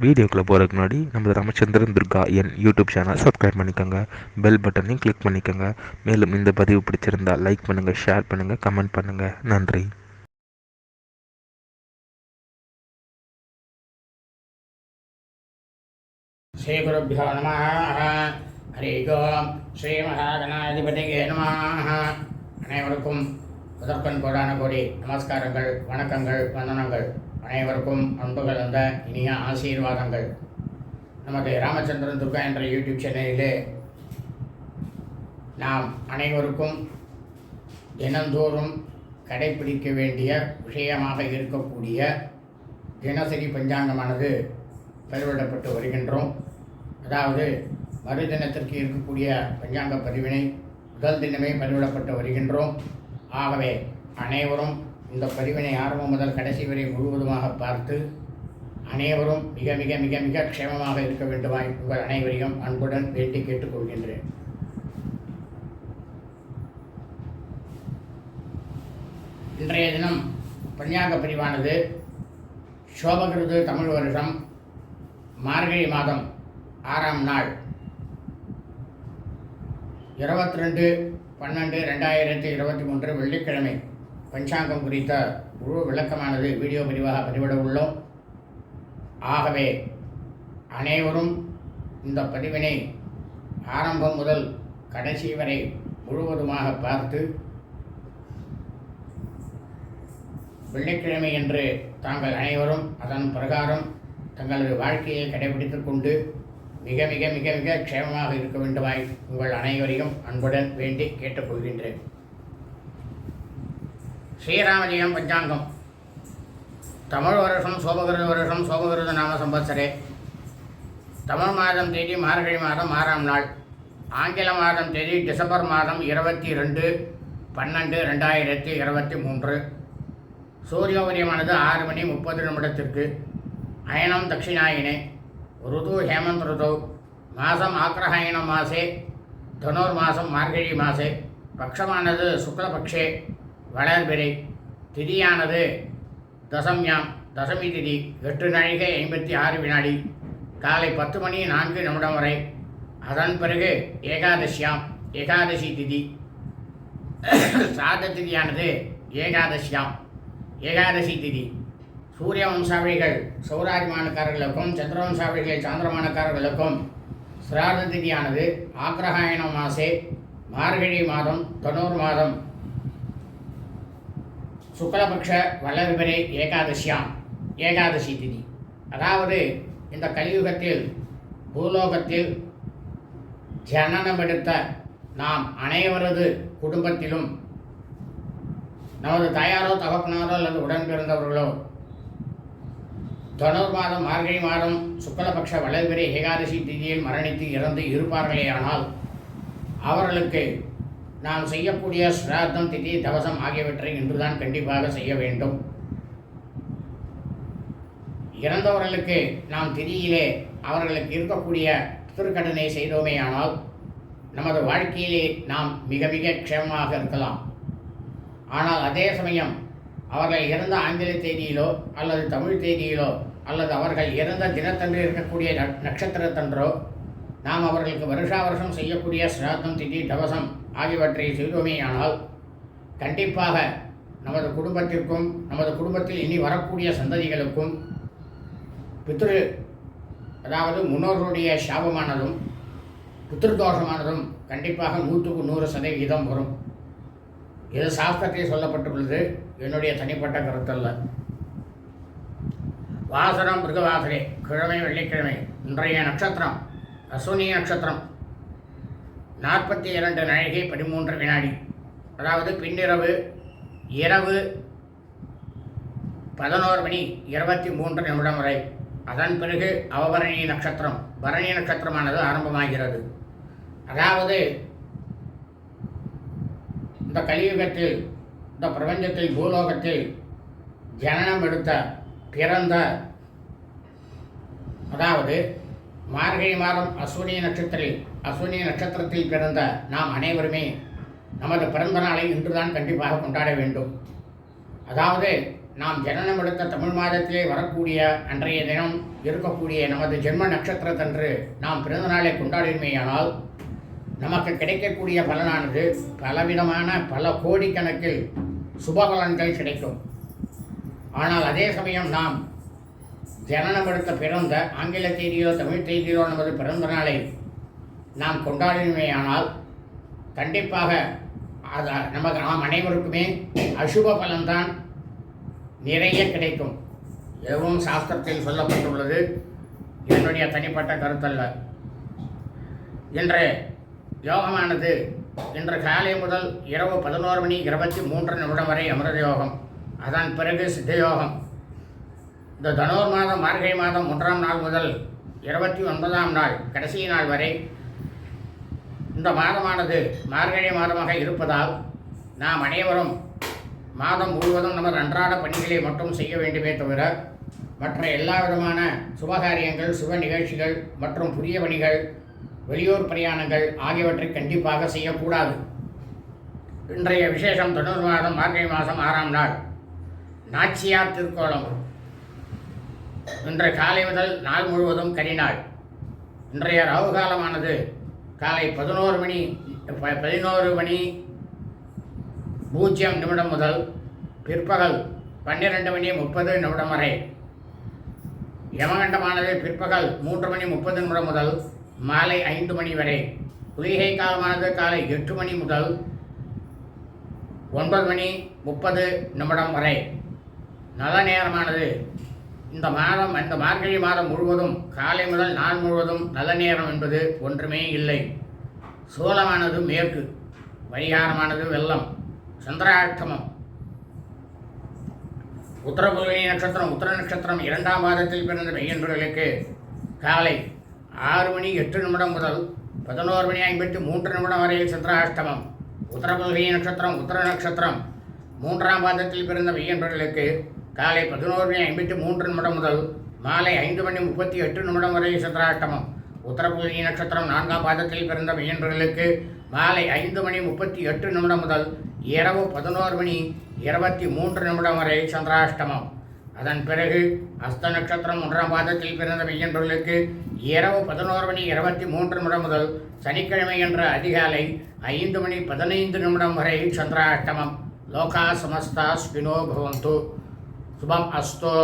வீடியோக்குள்ளே போகிறதுக்கு முன்னாடி நம்ம ராமச்சந்திரன் துர்கா என் யூடியூப் சேனல் சப்ஸ்கிரைப் பண்ணிக்கோங்க, பெல் பட்டனையும் கிளிக் பண்ணிக்கோங்க. மேலும் இந்த பதிவு பிடிச்சிருந்தால் லைக் பண்ணுங்கள், ஷேர் பண்ணுங்கள், கமெண்ட் பண்ணுங்கள். நன்றி. ஸ்ரீ குருப்யோ நமः. ஹரி ஓம். ஸ்ரீ மகாகணாதிபதியே நமः. அனைவருக்கும் முதற்கண் கோடான கோடி நமஸ்காரங்கள், வணக்கங்கள், வந்தனங்கள். அனைவருக்கும் அன்பு கலந்த இனிய ஆசீர்வாதங்கள். நமது ராமச்சந்திரன் துர்கா என்ற யூடியூப் சேனலிலே நாம் அனைவருக்கும் தினந்தோறும் கடைபிடிக்க வேண்டிய விஷயமாக இருக்கக்கூடிய தினசரி பஞ்சாங்கமானது பதிவிடப்பட்டு வருகின்றோம். அதாவது மறுதினத்திற்கு இருக்கக்கூடிய பஞ்சாங்க பதிவினை முதல் தினமே பதிவிடப்பட்டு வருகின்றோம். ஆகவே அனைவரும் இந்த பதிவினை ஆரம்பம் முதல் கடைசி வரை முழுவதுமாக பார்த்து அனைவரும் மிக மிக மிக மிக க்ஷேமமாக இருக்க வேண்டுமாய் உங்கள் அனைவரையும் அன்புடன் வேண்டி கேட்டுக்கொள்கின்றேன். இன்றைய தினம் பஞ்சாங்க பதிவானது சோபகிருது தமிழ் வருஷம் மார்கழி மாதம் 6ஆம் நாள் 22/12/2023 வெள்ளிக்கிழமை பஞ்சாங்கம் குறித்த முழு விளக்கமானது வீடியோ பதிவாக பதிவிட உள்ளோம். ஆகவே அனைவரும் இந்த பதிவினை ஆரம்பம் முதல் கடைசி வரை முழுவதுமாக பார்த்து வெள்ளிக்கிழமை என்று தாங்கள் அனைவரும் அதன் பிரகாரம் தங்களது வாழ்க்கையை கடைபிடித்துக் கொண்டு மிக மிக மிக மிக க்ஷேமமாக இருக்க வேண்டுமாய் உங்கள் அனைவரையும் அன்புடன் வேண்டி கேட்டுக்கொள்கின்றேன். ஸ்ரீராமஜெயம் பஞ்சாங்கம். தமிழ் வருஷம் சோபகிருத வருஷம் சோபகிருத நாம சம்பத்சரே. தமிழ் மாதம் தேதி மார்கழி மாதம் 6ஆம் நாள். ஆங்கில மாதம் தேதி டிசம்பர் மாதம் 22/12/2023. சூரிய உதயமானது 6:30 அயனம் தட்சிணாயினே. ருது ஹேமந்த் ருது. மாதம் ஆக்ரஹாயண மாசே தனுர்மாசம் மார்கழி மாசே. பக்ஷமானது சுக்லபக்ஷே வளர்பிறை. திதியானது தசம்யாம் தசமி திதி 8 நாழிகை 56 வினாடி. காலை 10:04 வரை. அதன் பிறகு ஏகாதசியாம் ஏகாதசி திதி. சாத திதியானது ஏகாதசியாம் ஏகாதசி திதி. சூரிய வம்சாவளிகள் சௌராஜ்மானக்காரர்களுக்கும் சந்திரவம்சாவளிகள் சாந்திரமானக்காரர்களுக்கும் சிராத திதியானது ஆக்ரஹாயண மாசே மார்கழி மாதம் தனுர் மாதம் சுக்லபக்ஷ வளர்பிறை ஏகாதசியாம் ஏகாதசி திதி. அதாவது இந்த கலியுகத்தில் பூலோகத்தில் ஜனனமெடுத்த நாம் அனைவரது குடும்பத்திலும் நமது தாயாரோ தகப்பனாரோ அல்லது உடன் பிறந்தவர்களோ தனுர் மாதம் மார்கழி மாதம் சுக்லபக்ஷ வளர்பிறை ஏகாதசி திதியில் மரணித்து இறந்து இருப்பார்களேயானால் அவர்களுக்கு நாம் செய்யக்கூடிய ஸ்ராத்தம் திதி தவசம் ஆகியவற்றை இன்றுதான் கண்டிப்பாக செய்ய வேண்டும். இறந்தவர்களுக்கு நாம் திதியிலே அவர்களுக்கு இருக்கக்கூடிய பித்ருக்கடனை செய்தோமேயானால் நமது வாழ்க்கையிலே நாம் மிக மிக க்ஷேமமாக இருக்கலாம். ஆனால் அதே சமயம் அவர்கள் இறந்த ஆங்கில தேதியிலோ அல்லது தமிழ் தேதியிலோ அல்லது அவர்கள் இறந்த தினத்தன்று இருக்கக்கூடிய நட்சத்திரத்தன்றோ நாம் அவர்களுக்கு வருஷா வருஷம் செய்யக்கூடிய சிராத்தம் திதி தவசம் ஆகியவற்றை செய்தோமேயானால் கண்டிப்பாக நமது குடும்பத்திற்கும் நமது குடும்பத்தில் இனி வரக்கூடிய சந்ததிகளுக்கும் பித்ரு அதாவது முன்னோர்களுடைய சாபமானதும் பித்ருதோஷமானதும் கண்டிப்பாக 100% வரும். இது சாஸ்திரத்தில் சொல்லப்பட்டுள்ளது, என்னுடைய தனிப்பட்ட கருத்தல்ல. வாசனம் மிருகவாசரே. கிழமை வெள்ளிக்கிழமை. இன்றைய நட்சத்திரம் அஸ்வினி நட்சத்திரம். 42 நாழிகை 13 வினாடி. அதாவது பின்னிரவு இரவு 11:23 வரை. அதன் பிறகு அவபரணி நட்சத்திரம் பரணி நட்சத்திரமானது ஆரம்பமாகிறது. அதாவது இந்த கலியுகத்தில் இந்த பிரபஞ்சத்தில் பூலோகத்தில் ஜனனம் எடுத்த பிறந்த அதாவது மார்கழி மாதம் அஸ்வினி நட்சத்திரத்தில் பிறந்த நாம் அனைவருமே நமது பிறந்த நாளை இன்றுதான் கண்டிப்பாக கொண்டாட வேண்டும். அதாவது நாம் ஜனனம் எடுத்த தமிழ் மாதத்திலே வரக்கூடிய அன்றைய தினம் இருக்கக்கூடிய நமது ஜென்ம நட்சத்திரத்தன்று நாம் பிறந்த நாளை கொண்டாடினோமேயானால் நமக்கு கிடைக்கக்கூடிய பலனானது பலவிதமான பல கோடிக்கணக்கில் சுபபலன்கள் கிடைக்கும். ஆனால் அதே சமயம் நாம் ஜனனம் எடுத்த பிறந்த ஆங்கில தேதியோ தமிழ் தேதியோ நமது பிறந்த நாளை நாம் கொண்டாடினோமேயானால் கண்டிப்பாக அது நாம் அனைவருக்குமே அசுப பலன்தான் நிறைய கிடைக்கும். எதுவும் சாஸ்திரத்தில் சொல்லப்பட்டுள்ளது, என்னுடைய தனிப்பட்ட கருத்தல்ல. இன்று யோகமானது இன்று காலை முதல் இரவு 11:23 வரை அமிர்த யோகம், அதன் பிறகு சித்த யோகம். இந்த தனுர் மாதம் மார்கழி மாதம் 1ஆம் நாள் முதல் 29ஆம் நாள் கடைசி நாள் வரை இந்த மாதமானது மார்கழி மாதமாக இருப்பதால் நாம் அனைவரும் மாதம் முழுவதும் நமது அன்றாட பணிகளை மட்டும் செய்ய வேண்டுமே தவிர மற்ற எல்லா விதமான சுபகாரியங்கள் சுப நிகழ்ச்சிகள் மற்றும் புதிய பணிகள் வெளியூர் பிரயாணங்கள் ஆகியவற்றை கண்டிப்பாக செய்யக்கூடாது. இன்றைய விசேஷம் தனுர் மாதம் மார்கழி மாதம் 6ஆம் நாள் நாச்சியார் திருக்கோலம். இன்று காலை முதல் நாள் முழுவதும் கரிநாள். இன்றைய ராகு காலமானது காலை 11:00 முதல் பிற்பகல் 12:30 வரை. யமகண்டமானது பிற்பகல் 3:30 முதல் மாலை 5 மணி வரை. குளிகை காலமானது காலை 8 மணி முதல் 9:30 வரை. நல்ல நேரமானது இந்த மார்கழி மாதம் முழுவதும் காலை முதல் நாள் முழுவதும் நல்ல நேரம் என்பது ஒன்றுமே இல்லை. சூலமானது மேற்கு, பரிகாரமானது வெள்ளம், சந்திராஷ்டமம். உத்தரபுல்வனி நட்சத்திரம் உத்தர நட்சத்திரம் 2ஆம் பாதத்தில் பிறந்த மெய்யன்பர்களுக்கு காலை 6:08 முதல் 11:53 வரை சந்திராஷ்டமம். உத்தரபுல்வனி நட்சத்திரம் உத்தர நட்சத்திரம் 3ஆம் பாதத்தில் பிறந்த மெய்யன்பர்களுக்கு காலை 11:53 முதல் மாலை 5:38 வரை சந்திராஷ்டமம். உத்தரபுல்வனி நட்சத்திரம் 4ஆம் பாதத்தில் பிறந்த மெய்யன்பர்களுக்கு மாலை 5:38 முதல் இரவு 11:23 வரை சந்திராஷ்டமம். அதன் பிறகு அஸ்த நட்சத்திரம் 1ஆம் பாதத்தில் பிறந்த மெய்யன்பர்களுக்கு இரவு 11:23 முதல் சனிக்கிழமை என்ற அதிகாலை 5:15 வரை சந்திராஷ்டமம். லோகா சமஸ்தா ஸ்வினோ பவந்து. சுபம் அஸ்தோ.